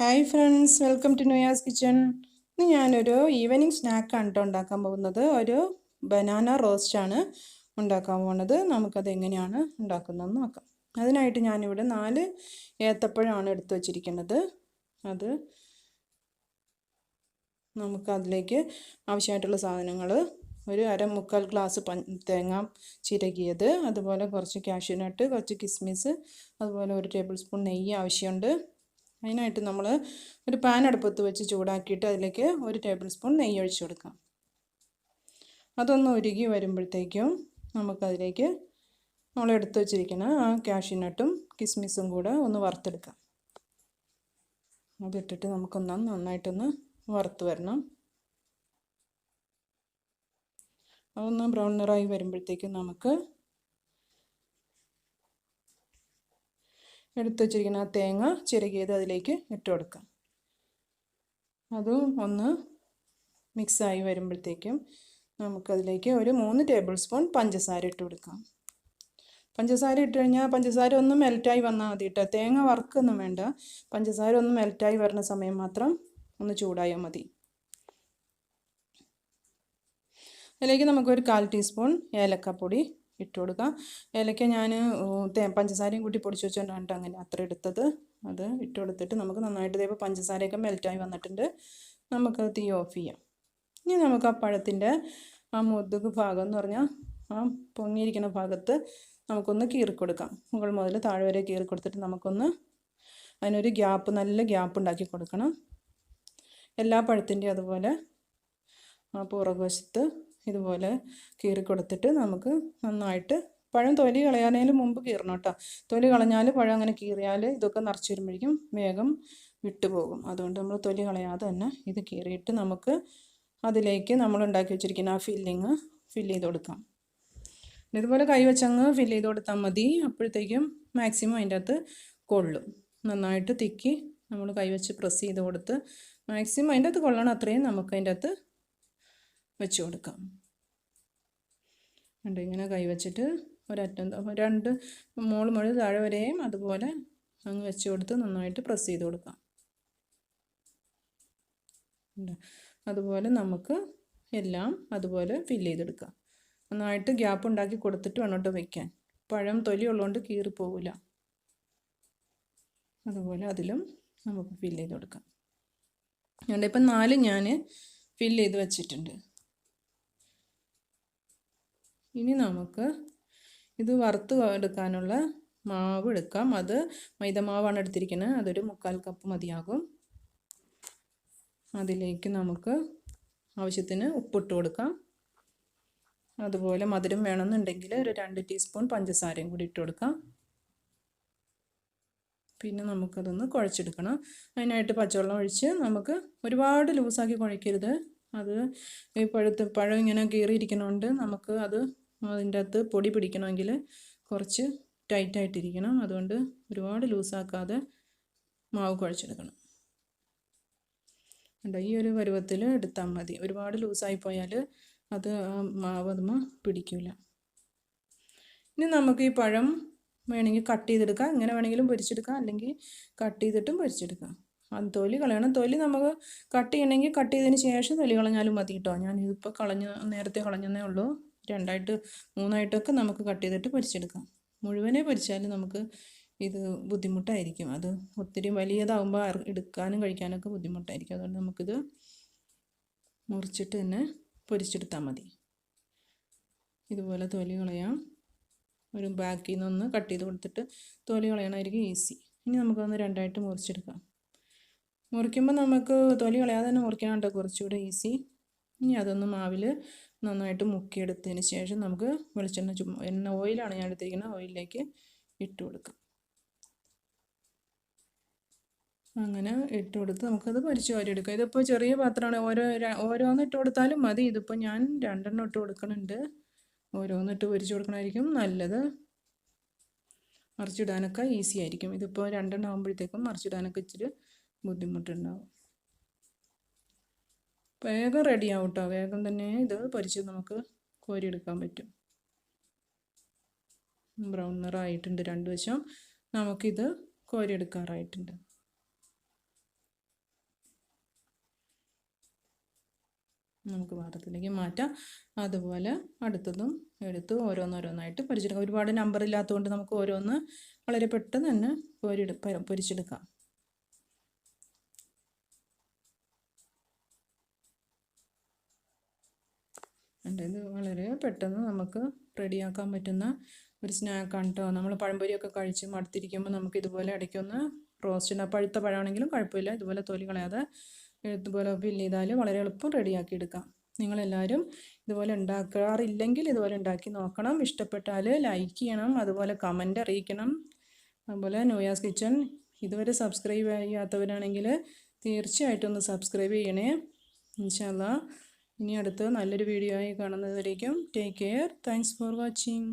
Hi friends, welcome to Noya's kitchen. ഇന്ന് ഞാനൊരു evening സ്നാക്കാണ് കേട്ടോ ഉണ്ടാക്കാൻ പോകുന്നത്. ഒരു ബനാന റോസ്റ്റാണ് ഉണ്ടാക്കാൻ പോകുന്നത്. നമുക്കത് എങ്ങനെയാണ് ഉണ്ടാക്കുന്നതെന്ന് നോക്കാം. അതിനായിട്ട് ഞാനിവിടെ 4 ഏത്തപ്പഴമാണ് എടുത്തു വച്ചിരിക്കുന്നത്. അത് നമുക്കതിലേക്ക് ആവശ്യമായിട്ടുള്ള സാധനങ്ങൾ: ഒരു മുക്കാൽ ഗ്ലാസ് തേങ്ങ ചിരകിയത്, അതുപോലെ കുറച്ച് കാഷ്യൂനട്ട്, കുറച്ച് കിസ്മിസ്, അതുപോലെ 1 ടേബിൾ സ്പൂൺ നെയ്യ് ആവശ്യമുണ്ട്. അതിനായിട്ട് നമ്മൾ ഒരു പാൻ അടുപ്പത്ത് വെച്ച് ചൂടാക്കിയിട്ട് അതിലേക്ക് 1 ടേബിൾ സ്പൂൺ നെയ്യ് ഒഴിച്ചു കൊടുക്കാം. അതൊന്ന് ഉരുകി വരുമ്പോഴത്തേക്കും നമുക്കതിലേക്ക് നമ്മൾ എടുത്തു വച്ചിരിക്കുന്ന ആ കാഷ്യൂനട്ടും കിസ്മിസും കൂടെ ഒന്ന് വറുത്തെടുക്കാം. അതിട്ടിട്ട് നന്നായിട്ടൊന്ന് വറുത്ത് വരണം. അതൊന്ന് ബ്രൗൺ നിറായി വരുമ്പോഴത്തേക്കും നമുക്ക് എടുത്തു വച്ചിരിക്കുന്ന തേങ്ങ ചിരകിയത് അതിലേക്ക് ഇട്ട് കൊടുക്കാം. അതും ഒന്ന് മിക്സായി വരുമ്പോഴത്തേക്കും നമുക്കതിലേക്ക് ഒരു 3 ടേബിൾ സ്പൂൺ പഞ്ചസാര ഇട്ട് കൊടുക്കാം. പഞ്ചസാര ഇട്ട് കഴിഞ്ഞാൽ പഞ്ചസാര ഒന്ന് മെൽറ്റായി വന്നാൽ മതി കേട്ടോ. തേങ്ങ വറുക്കൊന്നും വേണ്ട. പഞ്ചസാര ഒന്ന് മെൽറ്റായി വരുന്ന സമയം മാത്രം ഒന്ന് ചൂടായാൽ മതി. അതിലേക്ക് നമുക്കൊരു 1/4 ടീസ്പൂൺ ഏലക്കപ്പൊടി ഇട്ട് കൊടുക്കാം. ഏലക്ക ഞാൻ പഞ്ചസാരയും കൂട്ടി പൊടിച്ച് വെച്ചുകൊണ്ടാണ് അങ്ങനെ അത്ര എടുത്തത്. അത് ഇട്ട് കൊടുത്തിട്ട് നമുക്ക് നന്നായിട്ട് ഇതേപോലെ പഞ്ചസാരയൊക്കെ മെൽറ്റായി വന്നിട്ടുണ്ട്. നമുക്കത് തീ ഓഫ് ചെയ്യാം. ഇനി നമുക്ക് ആ പഴത്തിൻ്റെ ആ മുതുക് ഭാഗം എന്ന് പറഞ്ഞാൽ ആ പൊങ്ങിയിരിക്കുന്ന ഭാഗത്ത് നമുക്കൊന്ന് കീറിക്കൊടുക്കാം. മുകൾ മുതൽ താഴെ വരെ കീറി കൊടുത്തിട്ട് നമുക്കൊന്ന് അതിനൊരു നല്ല ഗ്യാപ്പ് ഉണ്ടാക്കി കൊടുക്കണം. എല്ലാ പഴത്തിൻ്റെയും അതുപോലെ ആ പുറകുവശത്ത് ഇതുപോലെ കീറി കൊടുത്തിട്ട് നമുക്ക് നന്നായിട്ട് പഴം തൊലി കളയാനേലും മുമ്പ് കീറണം കേട്ടോ. തൊലി കളഞ്ഞാൽ പഴം അങ്ങനെ കീറിയാൽ ഇതൊക്കെ നിറച്ച് വരുമ്പോഴേക്കും വേഗം വിട്ടുപോകും. അതുകൊണ്ട് നമ്മൾ തൊലി കളയാതെ തന്നെ ഇത് കീറിയിട്ട് നമുക്ക് അതിലേക്ക് നമ്മൾ ഉണ്ടാക്കി വെച്ചിരിക്കുന്ന ആ ഫില്ലിങ് ഫില്ല് ചെയ്ത് കൊടുക്കാം. ഇതുപോലെ കൈവച്ചങ്ങ് ഫില്ല് ചെയ്ത് കൊടുത്താൽ മതി. അപ്പോഴത്തേക്കും മാക്സിമം അതിൻ്റെ അകത്ത് കൊള്ളും. നന്നായിട്ട് തിക്കി നമ്മൾ കൈവച്ച് പ്രസ് ചെയ്ത് കൊടുത്ത് മാക്സിമം അതിൻ്റെ അകത്ത് കൊള്ളണം അത്രയും നമുക്ക് അതിൻ്റെ അകത്ത് വെച്ച് കൊടുക്കാം. ഉണ്ട് ഇങ്ങനെ കൈവച്ചിട്ട് ഒരറ്റം 2 മുകൾ മുതൽ താഴെ വരെയും അതുപോലെ അങ്ങ് വെച്ച് കൊടുത്ത് നന്നായിട്ട് പ്രസ് ചെയ്ത് കൊടുക്കാം. അതുപോലെ നമുക്ക് എല്ലാം അതുപോലെ ഫില്ല് ചെയ്തെടുക്കാം. നന്നായിട്ട് ഗ്യാപ്പ് ഉണ്ടാക്കി കൊടുത്തിട്ട് വേണോട്ട് വയ്ക്കാൻ. പഴം തൊലി ഉള്ളതുകൊണ്ട് കീറിപ്പോവില്ല. അതുപോലെ അതിലും നമുക്ക് ഫില്ല് ചെയ്ത് കൊടുക്കാം. അതുകൊണ്ട് ഇപ്പം 4 ഞാൻ ഫില്ല് ചെയ്ത് വെച്ചിട്ടുണ്ട്. ഇനി നമുക്ക് ഇത് വറുത്ത് എടുക്കാനുള്ള മാവ് എടുക്കാം. അത് മൈദമാവാണ് എടുത്തിരിക്കുന്നത്. അതൊരു 1/4 കപ്പ് മതിയാകും. അതിലേക്ക് നമുക്ക് ആവശ്യത്തിന് ഉപ്പിട്ട് കൊടുക്കാം. അതുപോലെ മധുരം വേണമെന്നുണ്ടെങ്കിൽ ഒരു 2 ടീസ്പൂൺ പഞ്ചസാരയും കൂടി ഇട്ട് കൊടുക്കാം. പിന്നെ നമുക്കതൊന്ന് കുഴച്ചെടുക്കണം. അതിനായിട്ട് പച്ചവെള്ളം ഒഴിച്ച് നമുക്ക് ഒരുപാട് ലൂസാക്കി കുഴക്കരുത്. അത് ഈ പഴം ഇങ്ങനെ കീറിയിരിക്കണോണ്ട് നമുക്ക് അതിൻ്റെ അകത്ത് പൊടി പിടിക്കണമെങ്കിൽ കുറച്ച് ടൈറ്റായിട്ടിരിക്കണം. അതുകൊണ്ട് ഒരുപാട് ലൂസാക്കാതെ മാവ് കുഴച്ചെടുക്കണം. ഈ ഒരു പരുവത്തിൽ എടുത്താൽ മതി. ഒരുപാട് ലൂസായി പോയാൽ അത് മാവ് പിടിക്കില്ല. ഇനി നമുക്ക് ഈ പഴം വേണമെങ്കിൽ കട്ട് ചെയ്തെടുക്കാം. ഇങ്ങനെ വേണമെങ്കിലും പൊരിച്ചെടുക്കാം, അല്ലെങ്കിൽ കട്ട് ചെയ്തിട്ടും പൊരിച്ചെടുക്കാം. അത് തൊലി കളയണം. തൊലി നമുക്ക് കട്ട് ചെയ്യണമെങ്കിൽ കട്ട് ചെയ്തതിന് ശേഷം തൊലി കളഞ്ഞാലും മതി കേട്ടോ. ഞാനിതിപ്പോൾ നേരത്തെ കളഞ്ഞതേ ഉള്ളൂ. 2 3 നമുക്ക് കട്ട് ചെയ്തിട്ട് പൊരിച്ചെടുക്കാം. മുഴുവനെ പൊരിച്ചാൽ നമുക്ക് ഇത് ബുദ്ധിമുട്ടായിരിക്കും. അത് ഒത്തിരി വലിയതാകുമ്പോൾ എടുക്കാനും കഴിക്കാനൊക്കെ ബുദ്ധിമുട്ടായിരിക്കും. അതുകൊണ്ട് നമുക്കിത് മുറിച്ചിട്ട് തന്നെ പൊരിച്ചെടുത്താൽ മതി. ഇതുപോലെ തൊലി കളയാം. ഒരു ബാക്കിൽ നിന്നൊന്ന് കട്ട് ചെയ്ത് കൊടുത്തിട്ട് തൊലി കളയണമായിരിക്കും ഈസി. ഇനി നമുക്കൊന്ന് 2ആയിട്ട് മുറിച്ചെടുക്കാം. മുറിക്കുമ്പോൾ നമുക്ക് തൊലി കളയാതെ തന്നെ മുറിക്കാനുണ്ട് കുറച്ചുകൂടെ ഈസി. ഇനി അതൊന്ന് മാവിൽ നന്നായിട്ട് മുക്കിയെടുത്തതിന് ശേഷം നമുക്ക് വെളിച്ചെണ്ണ ഓയിലാണ് ഞാൻ എടുത്തിരിക്കുന്നത്. ഓയിലിലേക്ക് ഇട്ട് കൊടുക്കാം. അങ്ങനെ ഇട്ട് കൊടുത്ത് നമുക്കത് പൊരിച്ച് കോരിയെടുക്കാം. ഇതിപ്പോൾ ചെറിയ പാത്രമാണ്. ഓരോന്ന് ഇട്ട് കൊടുത്താലും മതി. ഇതിപ്പോൾ ഞാൻ 2 ഇട്ട് കൊടുക്കുന്നുണ്ട്. ഓരോന്നിട്ട് പൊരിച്ച് കൊടുക്കണമായിരിക്കും നല്ലത്. മറിച്ചിടാനൊക്കെ ഈസി ആയിരിക്കും. ഇതിപ്പോൾ 2 ആകുമ്പോഴത്തേക്കും മറിച്ചിടാനൊക്കെ ഇച്ചിരി ബുദ്ധിമുട്ടുണ്ടാവും. വേഗം റെഡിയാവും കേട്ടോ. വേഗം തന്നെ ഇത് പൊരിച്ച് നമുക്ക് കോരിയെടുക്കാൻ പറ്റും. ബ്രൗൺ നിറമായിട്ടുണ്ട് 2 വശം. നമുക്കിത് കോരിയെടുക്കാറായിട്ടുണ്ട്. നമുക്ക് പാത്രത്തിലേക്ക് മാറ്റാം. അതുപോലെ അടുത്തതും എടുത്ത് ഓരോന്നോരോന്നായിട്ട് പൊരിച്ചെടുക്കാം. ഒരുപാട് നമ്പർ ഇല്ലാത്തതുകൊണ്ട് നമുക്ക് ഓരോന്ന് വളരെ പെട്ടെന്ന് തന്നെ പൊരിച്ചെടുക്കാം. ഇത് വളരെ പെട്ടെന്ന് നമുക്ക് റെഡിയാക്കാൻ പറ്റുന്ന ഒരു സ്നാക്കാണ് കേട്ടോ. നമ്മൾ പഴംപൊരിയൊക്കെ കഴിച്ച് മടുത്തിരിക്കുമ്പോൾ നമുക്ക് ഇതുപോലെ ഇടയ്ക്കൊന്ന് റോസ്റ്റ് പഴുത്ത പഴമാണെങ്കിലും കുഴപ്പമില്ല, ഇതുപോലെ തൊലി കളയാതെ ഇതുപോലെ ഫില്ല് ചെയ്താൽ വളരെ എളുപ്പം റെഡിയാക്കി എടുക്കാം. നിങ്ങളെല്ലാവരും ഇതുപോലെ ഉണ്ടാക്കാറില്ലെങ്കിൽ ഇതുപോലെ ഉണ്ടാക്കി നോക്കണം. ഇഷ്ടപ്പെട്ടാൽ ലൈക്ക് ചെയ്യണം, അതുപോലെ കമൻ്റ് അറിയിക്കണം. അതുപോലെ നോയാസ് കിച്ചൺ ഇതുവരെ സബ്സ്ക്രൈബ് ചെയ്യാത്തവരാണെങ്കിൽ തീർച്ചയായിട്ടും ഒന്ന് സബ്സ്ക്രൈബ് ചെയ്യണേ. ഇൻഷാ അല്ലാഹ് ഇനി അടുത്ത നല്ലൊരു വീഡിയോ ആയി കാണുന്നതുവരേക്കും take care. Thanks for watching.